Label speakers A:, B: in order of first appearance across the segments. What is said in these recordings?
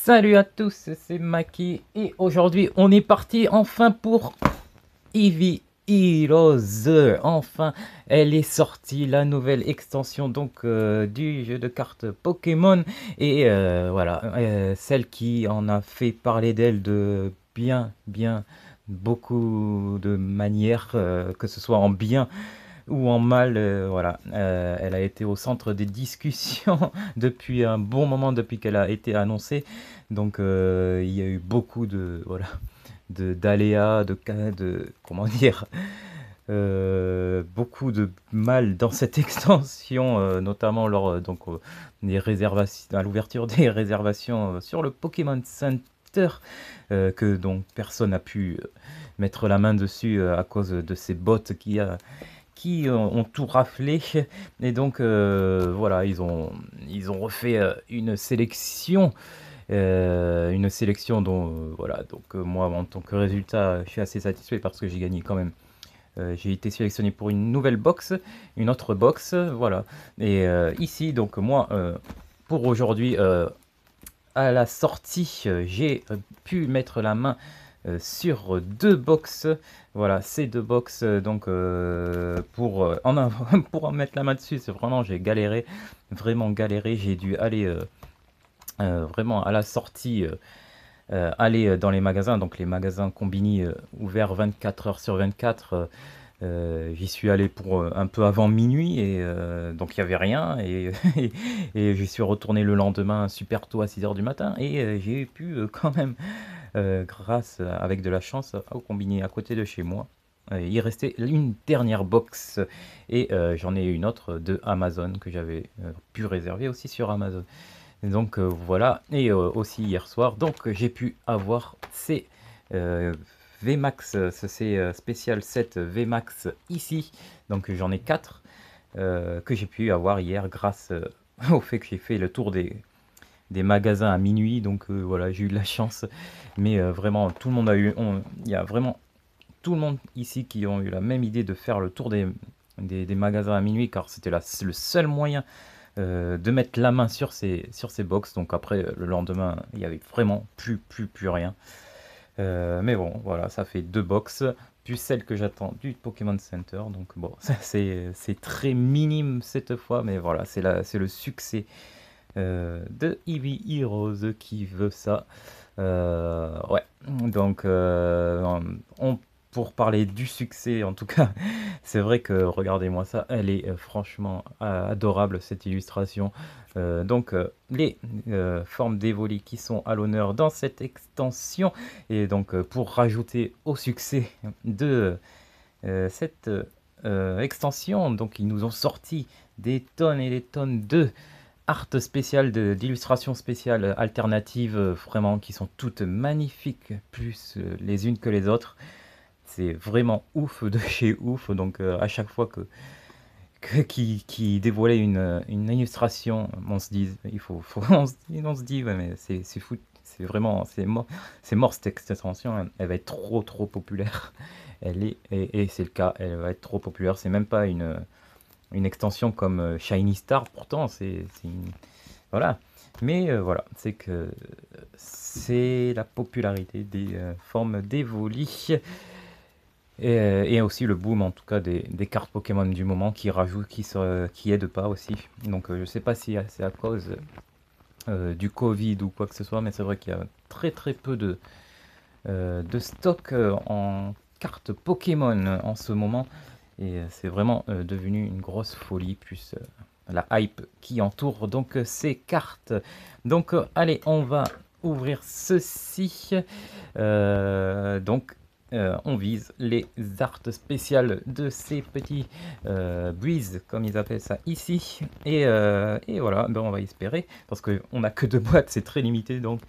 A: Salut à tous, c'est Maki et aujourd'hui on est parti enfin pour Eevee Heroes. Enfin, elle est sortie, la nouvelle extension donc du jeu de cartes Pokémon et voilà, celle qui en a fait parler d'elle de bien beaucoup de manières, que ce soit en bien ou en mal, voilà. Elle a été au centre des discussions depuis un bon moment, depuis qu'elle a été annoncée. Donc il y a eu beaucoup de voilà d'aléas, de comment dire, beaucoup de mal dans cette extension, notamment lors des réservations, à l'ouverture des réservations sur le Pokémon Center, que donc personne n'a pu mettre la main dessus à cause de ces bots qui ont tout raflé. Et donc voilà, ils ont refait une sélection dont voilà, donc moi en tant que résultat, je suis assez satisfait parce que j'ai gagné quand même. J'ai été sélectionné pour une nouvelle box, une autre box, voilà. Et ici, donc moi, pour aujourd'hui, à la sortie, j'ai pu mettre la main sur deux box. Voilà, ces deux box, donc pour en mettre la main dessus, c'est vraiment, j'ai galéré, vraiment galéré. J'ai dû aller vraiment à la sortie, aller dans les magasins, donc les magasins Combini ouverts 24 heures sur 24. J'y suis allé pour un peu avant minuit et donc il n'y avait rien et j'y suis retourné le lendemain super tôt à 6 heures du matin et j'ai pu quand même, grâce avec de la chance, au Combini à côté de chez moi. Il restait une dernière box et j'en ai une autre de Amazon que j'avais pu réserver aussi sur Amazon. Et donc voilà, et aussi hier soir, donc j'ai pu avoir ces euh, VMAX, c'est spécial 7 VMAX ici, donc j'en ai 4 que j'ai pu avoir hier grâce au fait que j'ai fait le tour des magasins à minuit, donc voilà, j'ai eu de la chance, mais vraiment tout le monde il y a vraiment tout le monde ici qui ont eu la même idée de faire le tour des magasins à minuit, car c'était le seul moyen de mettre la main sur ces box. Donc après, le lendemain, il n'y avait vraiment plus rien. Mais bon, voilà, ça fait deux box, plus celle que j'attends du Pokémon Center. Donc bon, ça, c'est très minime cette fois, mais voilà, c'est le succès de Eevee Heroes qui veut ça. Ouais, donc pour parler du succès, en tout cas, c'est vrai que regardez-moi ça, elle est franchement adorable cette illustration. Donc les formes d'Evoli qui sont à l'honneur dans cette extension, et donc pour rajouter au succès de cette extension, donc ils nous ont sorti des tonnes et des tonnes de art spéciales, d'illustrations spéciales alternatives, vraiment qui sont toutes magnifiques, plus les unes que les autres. C'est vraiment ouf de chez ouf. Donc à chaque fois qui dévoilait une illustration, on se dit, on se dit, ouais, mais c'est fou, c'est vraiment, c'est mort cette extension, elle va être trop populaire. Et c'est le cas, elle va être trop populaire. C'est même pas une extension comme Shiny Star, pourtant voilà. Mais voilà, c'est que c'est la popularité des formes d'Evoli. Et aussi le boom en tout cas des cartes Pokémon du moment qui aide pas aussi. Donc je sais pas si c'est à cause du Covid ou quoi que ce soit, mais c'est vrai qu'il y a très peu de stock en cartes Pokémon en ce moment. Et c'est vraiment devenu une grosse folie, plus la hype qui entoure donc ces cartes. Donc allez, on va ouvrir ceci. Donc on vise les arts spéciales de ces petits breeze, comme ils appellent ça ici. Et voilà, ben on va espérer, parce qu'on n'a que deux boîtes, c'est très limité, donc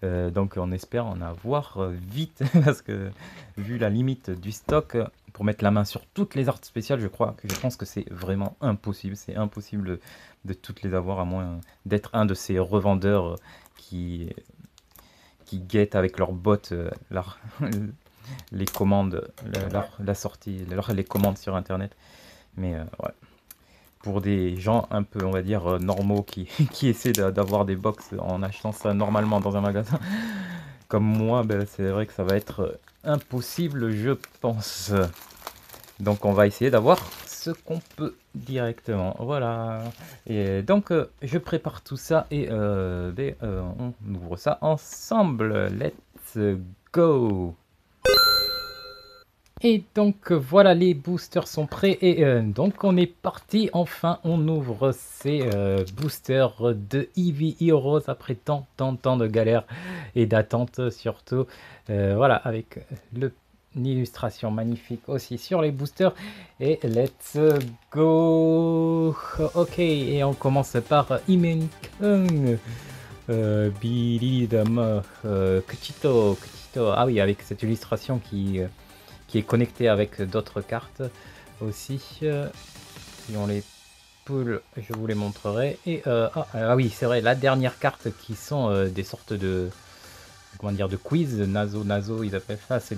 A: on espère en avoir vite, parce que vu la limite du stock, pour mettre la main sur toutes les arts spéciales, je pense que c'est vraiment impossible. C'est impossible de toutes les avoir, à moins d'être un de ces revendeurs qui guettent avec leurs bots les commandes, la sortie, les commandes sur internet. Mais ouais. pour des gens un peu, on va dire, normaux qui, qui essaient d'avoir des box en achetant ça normalement dans un magasin. Comme moi, ben, c'est vrai que ça va être impossible, je pense. Donc on va essayer d'avoir ce qu'on peut directement. Voilà. Et donc je prépare tout ça et on ouvre ça ensemble. Let's go. Et donc voilà, les boosters sont prêts et donc on est parti. Enfin on ouvre ces boosters de Eevee Heroes après tant de galères et d'attente surtout. Voilà, avec une illustration magnifique aussi sur les boosters. Et let's go. Ok, et on commence par Imenkung. Billy Dama, Kuchito. Ah oui, avec cette illustration qui est connecté avec d'autres cartes aussi. Si on les pull, je vous les montrerai. Et ah oui, c'est vrai, la dernière carte qui sont des sortes de, comment dire, de quiz, naso, ils appellent ça. C'est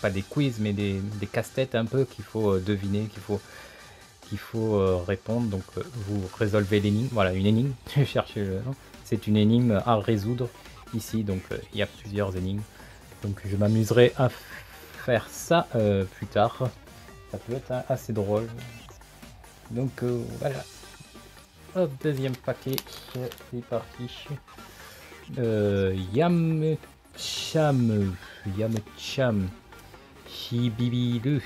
A: pas des quiz, mais des casse-têtes un peu qu'il faut deviner, qu'il faut répondre. Donc vous résolvez l'énigme. Voilà, une énigme. Je cherche le nom. C'est une énigme à résoudre ici. Donc il y a plusieurs énigmes. Donc je m'amuserai à faire ça plus tard. Ça peut être assez drôle. Donc voilà. Hop, deuxième paquet. C'est parti. Yamcham. Shibibilu.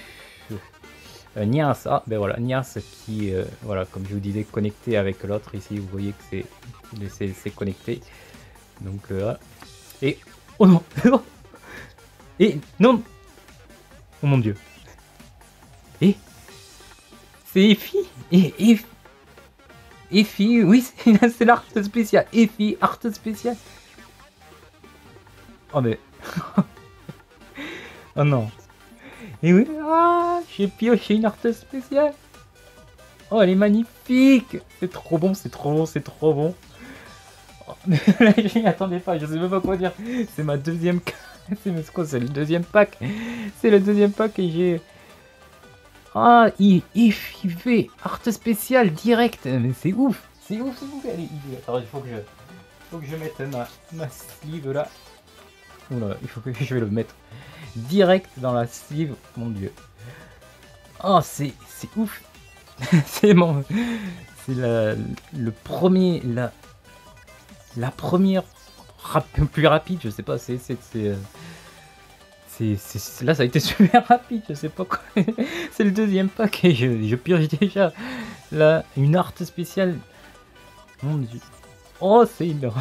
A: Nias. Ah, ben voilà. Nias qui, voilà, comme je vous disais, connecté avec l'autre. Ici, vous voyez que c'est connecté. Donc, et. Oh non! Et non! Oh mon dieu! Et c'est Effie! Et Effie, oui, c'est l'art spécial! Effie, art spécial! Oh mais. Oh non! Et oui, ah, j'ai pioché une art spéciale! Oh, elle est magnifique! C'est trop bon, c'est trop bon, c'est trop bon! Oh, mais là, je n'y attendais pas, je sais même pas quoi dire! C'est ma deuxième. C'est quoi? C'est le deuxième pack! C'est le deuxième pack et j'ai. Ah, IFV, art spécial direct, mais c'est ouf, s'il vous plaît, allez, attends, il faut que je mette ma sleeve là. Oula, il faut que je vais le mettre direct dans la sleeve, mon dieu. Oh, c'est ouf, c'est le premier, la première plus rapide, je sais pas, là ça a été super rapide, je sais pas quoi. C'est le deuxième pack et je pioche déjà là une art spéciale. Mon dieu. Oh c'est énorme.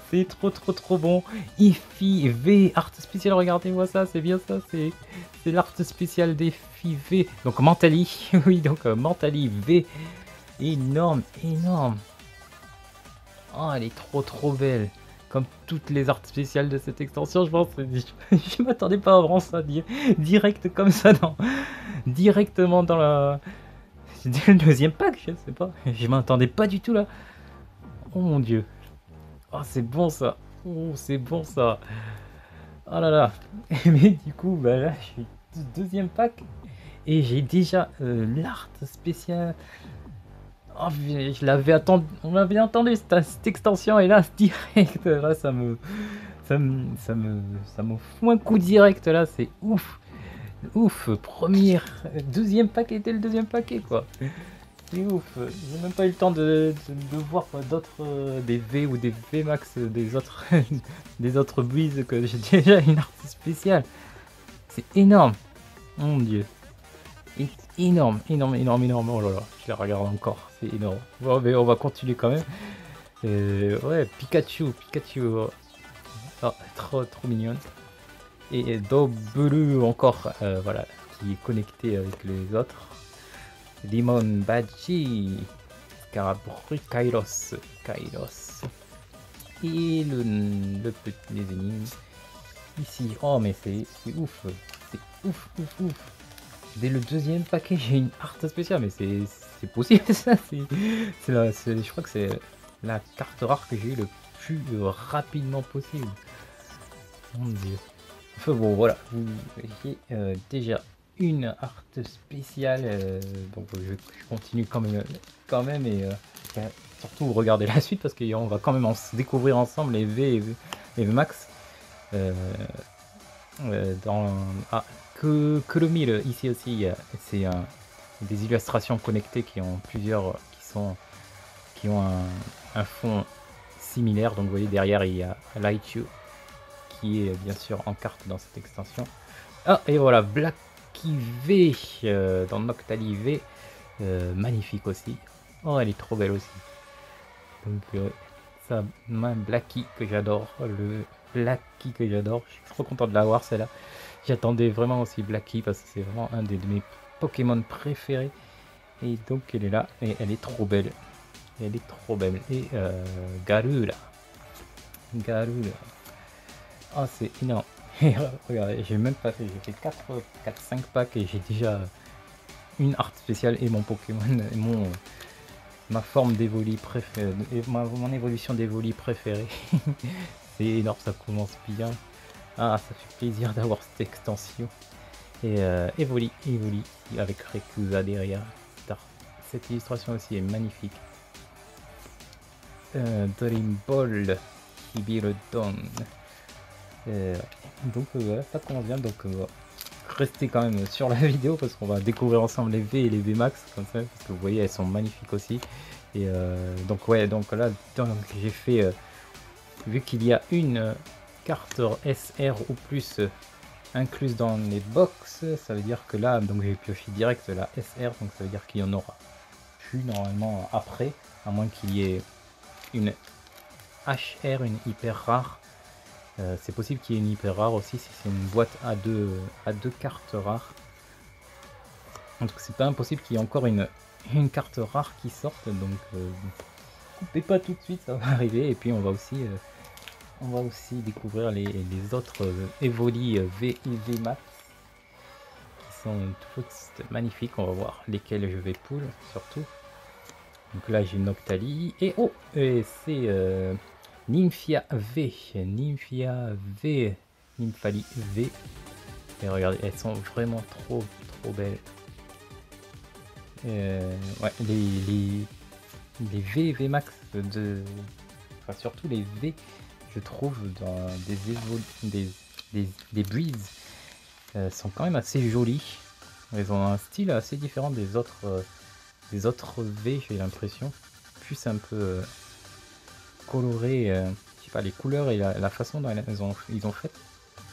A: C'est trop bon. IFI V art spécial, regardez-moi ça, c'est bien ça, c'est l'art spécial des V. Donc Mentali, oui donc Mentali V. Énorme. Oh elle est trop belle. Comme toutes les arts spéciales de cette extension, je pense. Je m'attendais pas à vraiment ça, direct comme ça, directement dans le deuxième pack, je sais pas. Je m'attendais pas du tout là. Oh mon dieu. Oh, c'est bon ça. Oh, c'est bon ça. Oh là là. Mais du coup, bah là, je suis deuxième pack. Et j'ai déjà l'art spécial. Oh, je l'avais attendu, on m'avait entendu cette extension et là direct, là ça me fout un coup direct là, c'est ouf, deuxième paquet était le deuxième paquet quoi, c'est ouf, j'ai même pas eu le temps de voir d'autres des V ou des V max des autres des autres breeze que j'ai déjà une art spéciale, c'est énorme, mon dieu. Énorme, oh là là, je la regarde encore, c'est énorme. Bon, mais on va continuer quand même. Ouais, Pikachu, oh, trop mignonne. Et Dobulu encore, voilà, qui est connecté avec les autres. Limon Badji, Scarabru, Kairos. Et les énigmes ici. Oh mais c'est ouf, Dès le deuxième paquet, j'ai une art spéciale, mais c'est possible ça. Je crois que c'est la carte rare que j'ai eu le plus rapidement possible. Mon dieu. Enfin bon, voilà. J'ai déjà une art spéciale, donc je continue quand même et surtout regarder la suite parce qu'on va quand même découvrir ensemble les V et V Max. Dans Kuromir ici aussi, c'est des illustrations connectées qui ont qui ont un fond similaire. Donc vous voyez derrière il y a Lightyear qui est bien sûr en carte dans cette extension. Ah et voilà Blacky V dans Noctali V, magnifique aussi. Oh elle est trop belle aussi. Donc ça, Blacky que j'adore, le Blacky que j'adore, je suis trop content de l'avoir celle-là. J'attendais vraiment aussi Blacky parce que c'est vraiment un de mes Pokémon préférés. Et donc elle est là et elle est trop belle. Elle est trop belle. Et Garula. Garula. Oh c'est énorme. Regardez, j'ai même pas fait, j'ai fait 4-5 packs et j'ai déjà une art spéciale et mon Pokémon, ma forme d'Evoli préférée, mon évolution d'Evoli préférée. C'est énorme, ça commence bien. Ah, ça fait plaisir d'avoir cette extension. Et Evoli avec Rayquaza derrière. Cette illustration aussi est magnifique. Dream Ball, Hibirodon. Donc voilà, ça commence bien. Donc restez quand même sur la vidéo parce qu'on va découvrir ensemble les V et les V Max comme ça, parce que vous voyez elles sont magnifiques aussi. Et donc ouais, donc là j'ai fait vu qu'il y a une carte SR ou plus incluse dans les box, ça veut dire que là donc j'ai pioché direct la SR, donc ça veut dire qu'il y en aura plus normalement après, à moins qu'il y ait une HR, une hyper rare. C'est possible qu'il y ait une hyper rare aussi si c'est une boîte à deux cartes rares. Donc c'est pas impossible qu'il y ait encore une carte rare qui sorte, donc coupez pas tout de suite, ça va arriver. Et puis on va aussi découvrir les autres Evoli V et V Max qui sont toutes magnifiques. On va voir lesquelles je vais pull surtout. Donc là j'ai Noctali et oh et c'est Nymphia V, Nymphali V. Et regardez, elles sont vraiment trop belles. Ouais, les V et V Max enfin surtout les V, je trouve dans des breeds sont quand même assez jolies. Elles ont un style assez différent des autres V, j'ai l'impression. Plus un peu coloré, je sais pas, les couleurs et la façon dont ils ont fait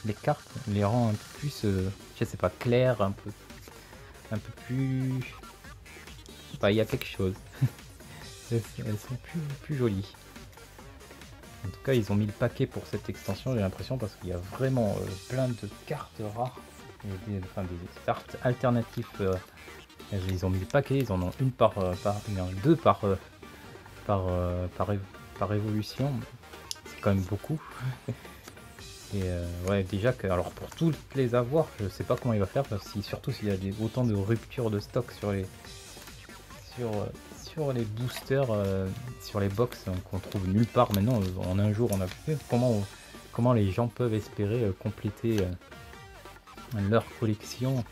A: les cartes les rend un peu plus, je sais pas, clair, un peu plus, je sais pas, il y a quelque chose. Elles sont plus jolies. En tout cas, ils ont mis le paquet pour cette extension, j'ai l'impression, parce qu'il y a vraiment plein de cartes rares, des cartes alternatives. Ils ont mis le paquet, ils en ont une deux par évolution. C'est quand même beaucoup. Et ouais, déjà que, alors pour toutes les avoir, je sais pas comment il va faire, parce que surtout s'il y a autant de ruptures de stock sur les boosters, sur les box qu'on trouve nulle part maintenant. En un jour on a vu comment les gens peuvent espérer compléter leur collection.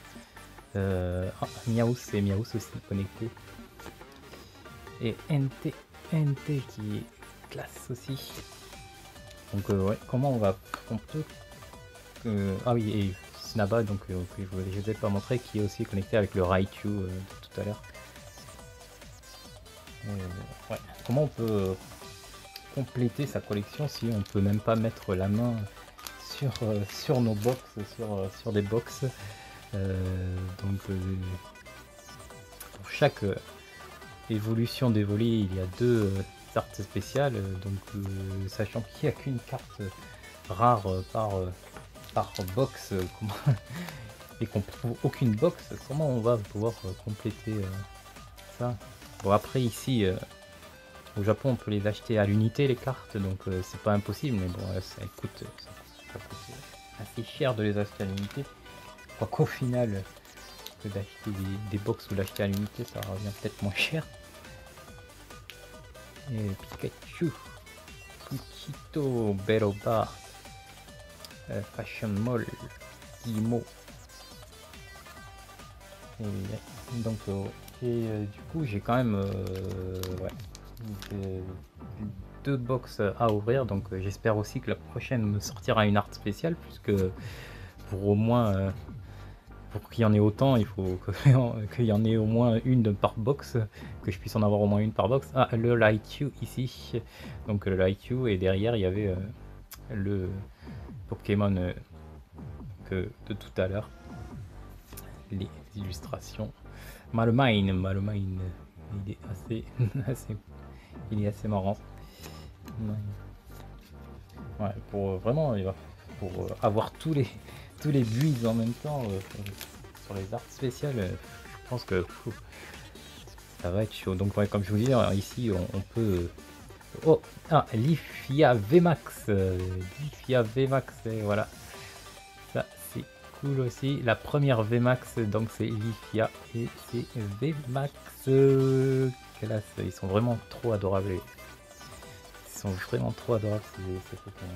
A: Miaus et Miaus aussi connecté, et NT qui est classe aussi. Donc ouais, comment on va ah oui, et Snaba, donc je ne vous ai pas montré, qui est aussi connecté avec le Raichu de tout à l'heure. Ouais. Comment on peut compléter sa collection si on peut même pas mettre la main sur nos box, sur des box. Donc pour chaque évolution d'Evoli, il y a deux cartes spéciales, donc sachant qu'il n'y a qu'une carte rare par box, et qu'on trouve aucune box, comment on va pouvoir compléter ça? Bon, après ici au Japon on peut les acheter à l'unité les cartes, donc c'est pas impossible, mais bon ça coûte assez cher de les acheter à l'unité. Je crois qu'au final que d'acheter des box ou l'acheter à l'unité, ça revient peut-être moins cher. Et Pikachu, Kuchito, Beroba, Fashion Mall, Imo, Donc, du coup, j'ai quand même ouais, euh, deux box à ouvrir. Donc, j'espère aussi que la prochaine me sortira une art spéciale, puisque pour au moins pour qu'il y en ait autant, il faut qu'il y en ait au moins une par box, que je puisse en avoir au moins une par box. Ah, le Raichu ici. Donc le Raichu, et derrière il y avait le Pokémon de tout à l'heure. Les illustrations. Malmine, il est il est assez marrant. Ouais, pour vraiment, pour avoir tous les builds en même temps sur les arts spéciales, je pense que ça va être chaud. Donc ouais, comme je vous dis, ici on peut... Oh, ah, Lifia VMAX, Lifia VMAX, et voilà, ça c'est cool aussi. La première VMAX, donc c'est Lifia et c'est VMAX. Classe, ils sont vraiment trop adorables. Ils sont vraiment trop adorables ces Pokémon.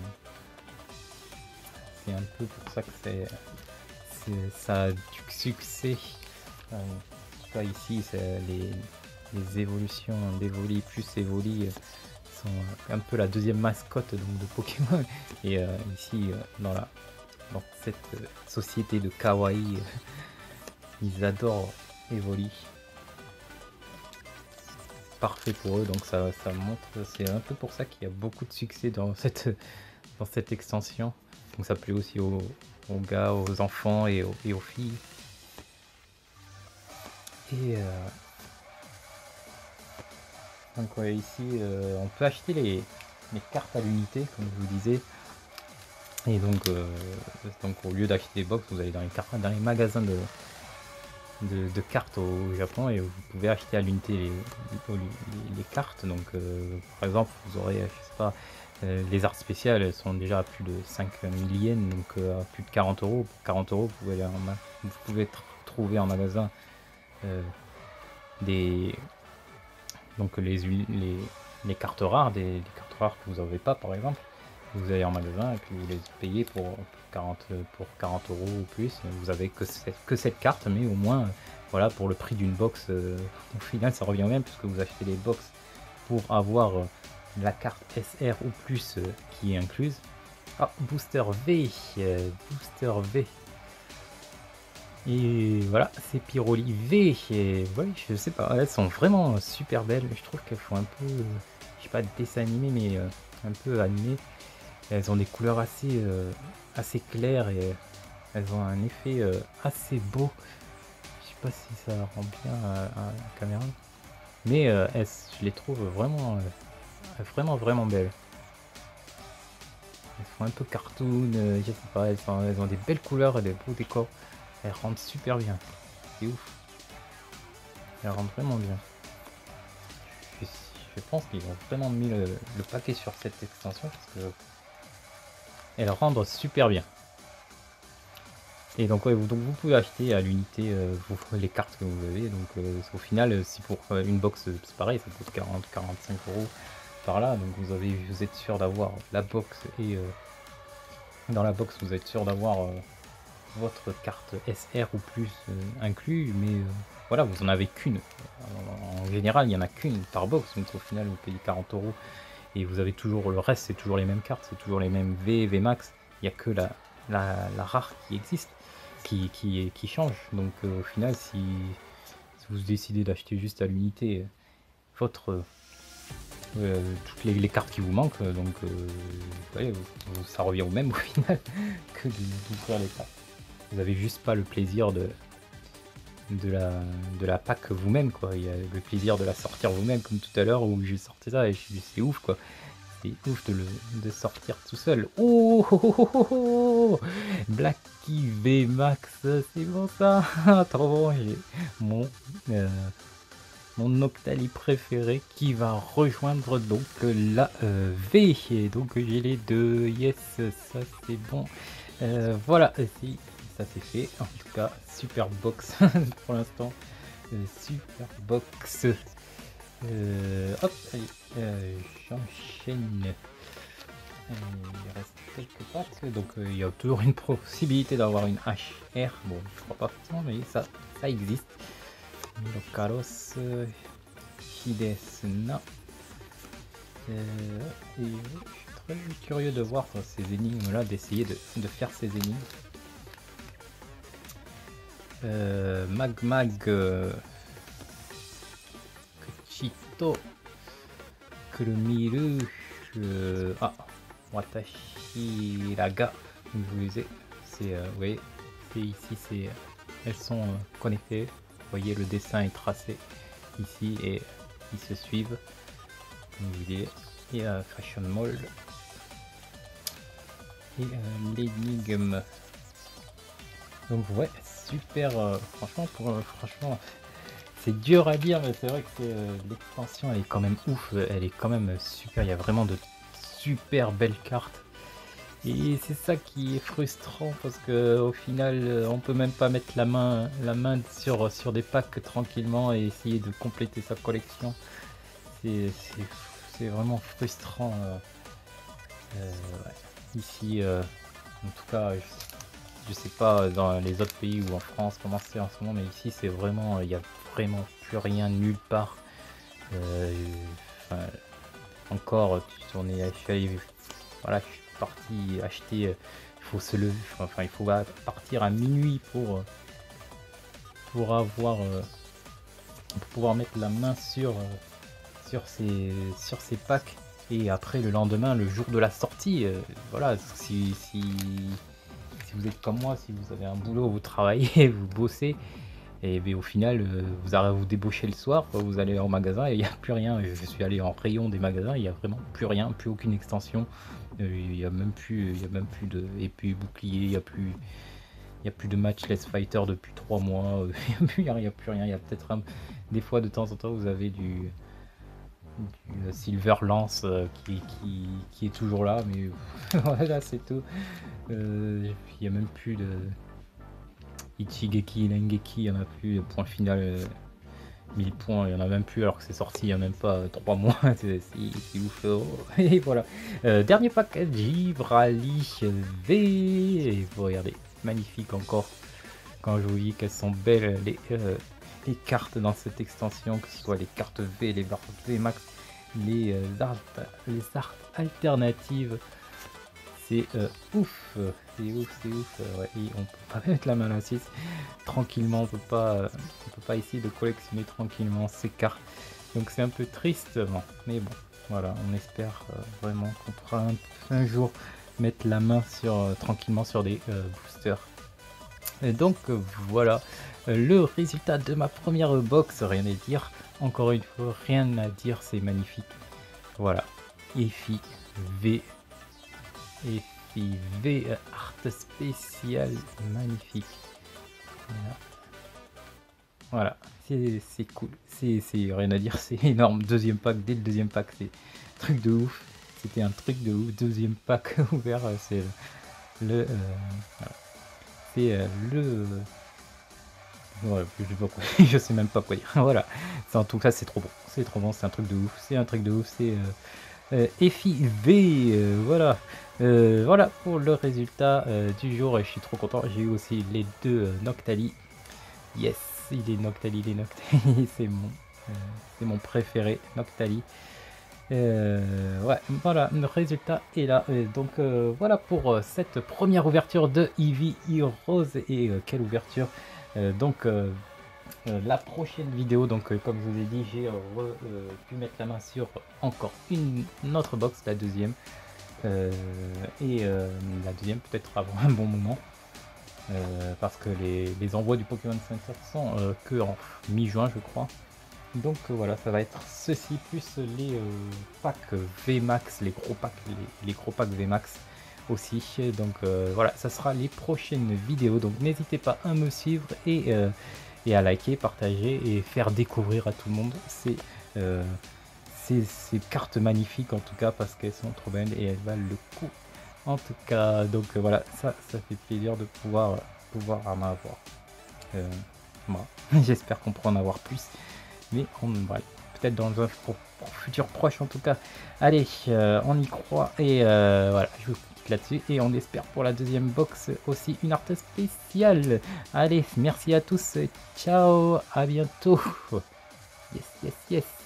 A: C'est un peu pour ça que ça a du succès. En tout cas ici, c'est les évolutions d'Evoli plus Evoli sont un peu la deuxième mascotte donc, de Pokémon. Et ici, dans cette société de kawaii, ils adorent Evoli. Parfait pour eux, donc ça montre, c'est un peu pour ça qu'il y a beaucoup de succès dans cette extension. Donc ça plaît aussi aux gars, aux enfants et aux filles. Et donc ouais, ici on peut acheter les cartes à l'unité comme je vous disais. Et donc au lieu d'acheter des box, vous allez dans les magasins de cartes au Japon et vous pouvez acheter à l'unité les cartes. Donc par exemple vous aurez, je sais pas, les arts spéciales, elles sont déjà à plus de 5000 yens, donc à plus de 40 euros. Pour 40 euros, vous pouvez trouver en magasin donc les cartes rares, des cartes rares que vous n'avez pas par exemple. Vous allez en magasin et puis vous les payez pour 40 euros ou plus. Vous avez que cette carte, mais au moins voilà, pour le prix d'une box, au final ça revient au même puisque vous achetez les box pour avoir la carte SR ou plus qui est incluse. Ah, Booster V, Booster V. Et voilà, c'est Pyroli V. Et ouais, je sais pas, elles sont vraiment super belles. Je trouve qu'elles font un peu, je sais pas, dessin animé, mais un peu animé. Elles ont des couleurs assez claires et elles ont un effet assez beau. Je sais pas si ça rend bien à la caméra, mais je les trouve vraiment belles. Elles font un peu cartoon, je sais pas, elles ont des belles couleurs et des beaux décors. Elles rendent super bien. C'est ouf. Elles rendent vraiment bien. Je pense qu'ils ont vraiment mis le paquet sur cette extension parce que elles rendent super bien. Et donc, ouais, donc vous pouvez acheter à l'unité les cartes que vous avez. Donc au final, si pour une box c'est pareil, ça coûte 40-45 euros par là. Donc vous êtes sûr d'avoir la box et dans la box vous êtes sûr d'avoir votre carte SR ou plus inclus. Mais voilà, vous en avez qu'une. En général, il n'y en a qu'une par box. Donc au final, vous payez 40 euros et vous avez toujours le reste, c'est toujours les mêmes cartes, c'est toujours les mêmes VMAX. Il n'y a que la rare qui existe, qui change. Donc au final, si vous décidez d'acheter juste à l'unité votre toutes les cartes qui vous manquent, donc ouais, ça revient au même au final que d'ouvrir les cartes. Vous avez juste pas le plaisir de la pack vous-même, quoi. Il y a le plaisir de la sortir vous-même, comme tout à l'heure où j'ai sorti ça et c'est ouf, quoi. C'est ouf de sortir tout seul. Oh, oh, oh, oh, oh, Blacky VMAX, c'est bon ça. Trop bon, j'ai mon Octali préféré qui va rejoindre donc la V. Et donc j'ai les deux. Yes, ça c'est bon. Voilà, si ça c'est fait. En tout cas, super box pour l'instant. Super box. Hop, allez, j'enchaîne. Il reste quelques packs, donc il y a toujours une possibilité d'avoir une HR, bon je crois pas forcément mais ça existe. Milo Carlos, Hidesuna, et je suis très curieux de voir ces énigmes là, d'essayer de faire ces énigmes. Magmag, Kuchito, Kurumiru, Watashi Raga, comme je vous disais, c'est, vous voyez, ici, c'est, elles sont connectées, vous voyez le dessin est tracé ici et ils se suivent, comme vous voyez, et Fashion Mold, et l'énigme, donc ouais, super, franchement, c'est dur à dire, mais c'est vrai que l'extension elle est quand même ouf, elle est quand même super, il y a vraiment de super belles cartes. Et c'est ça qui est frustrant parce que au final on peut même pas mettre la main sur des packs tranquillement et essayer de compléter sa collection. C'est vraiment frustrant. Ouais. Ici, en tout cas, je sais pas dans les autres pays ou en France comment c'est en ce moment, mais ici c'est vraiment, il y a vraiment plus rien nulle part. Encore, on est allé, voilà, je suis parti acheter, il faut se lever, enfin il faut partir à minuit pour avoir, pour pouvoir mettre la main sur ces packs, et après le lendemain, le jour de la sortie, voilà, si vous êtes comme moi, si vous avez un boulot, vous travaillez, vous bossez, et bien, au final, vous débauchez le soir, vous allez en magasin et il n'y a plus rien. Je suis allé en rayon des magasins, il n'y a vraiment plus rien, plus aucune extension. Il n'y a même plus de épée bouclier, il n'y a plus de matchless fighter depuis 3 mois. Il n'y a plus rien. Il y a peut-être des fois de temps en temps vous avez du Silver Lance qui est toujours là, mais voilà, c'est tout. Il n'y a même plus de Ichigeki, Nengeki, il n'y en a plus. Point final, 1000 points, il n'y en a même plus alors que c'est sorti il n'y a même pas 3 mois. c'est ouf. Et voilà. Dernier pack, Gibrali V. Et vous regardez, magnifique encore. Quand je vous dis qu'elles sont belles, les cartes dans cette extension, que ce soit les cartes V, les barres V Max, les arts alternatives. C'est ouf, c'est ouf, ouais, et on peut pas mettre la main à 6 tranquillement, on peut pas essayer de collectionner tranquillement ces cartes, donc c'est un peu triste, bon, mais bon, voilà, on espère vraiment qu'on pourra un jour mettre la main tranquillement sur des boosters. Et donc voilà, le résultat de ma première box, rien à dire, encore une fois, rien à dire, c'est magnifique, voilà, EFI V. Et V art spécial, magnifique. Voilà, c'est cool, c'est rien à dire, c'est énorme. Deuxième pack, dès le deuxième pack, c'est truc de ouf. C'était un truc de ouf. Deuxième pack ouvert, c'est le ouais, je sais même pas quoi dire. Voilà, en tout cas c'est trop bon, c'est un truc de ouf, c'est FIV, voilà. Voilà pour le résultat du jour, et je suis trop content. J'ai eu aussi les deux Noctali. Yes, il est Noctali, c'est mon préféré, Noctali. Ouais, voilà, le résultat est là. Donc voilà pour cette première ouverture de Eevee Heroes. Et quelle ouverture! Donc la prochaine vidéo, donc comme je vous ai dit, j'ai pu mettre la main sur encore une autre box, la deuxième, et la deuxième peut-être avant un bon moment, parce que les envois du Pokémon Center sont que en mi-juin je crois. Donc voilà, ça va être ceci plus les packs VMAX, les gros packs VMAX aussi. Donc voilà, ça sera les prochaines vidéos, donc n'hésitez pas à me suivre et à liker, partager et faire découvrir à tout le monde ces cartes magnifiques, en tout cas, parce qu'elles sont trop belles et elles valent le coup, en tout cas. Donc voilà, ça fait plaisir de pouvoir en avoir. Voilà. J'espère qu'on pourra en avoir plus, mais voilà, peut-être dans un futur proche en tout cas. Allez, on y croit et voilà, je vous quitte là-dessus et on espère pour la deuxième box aussi une arte spéciale. Allez, merci à tous, ciao, à bientôt. Yes, yes, yes.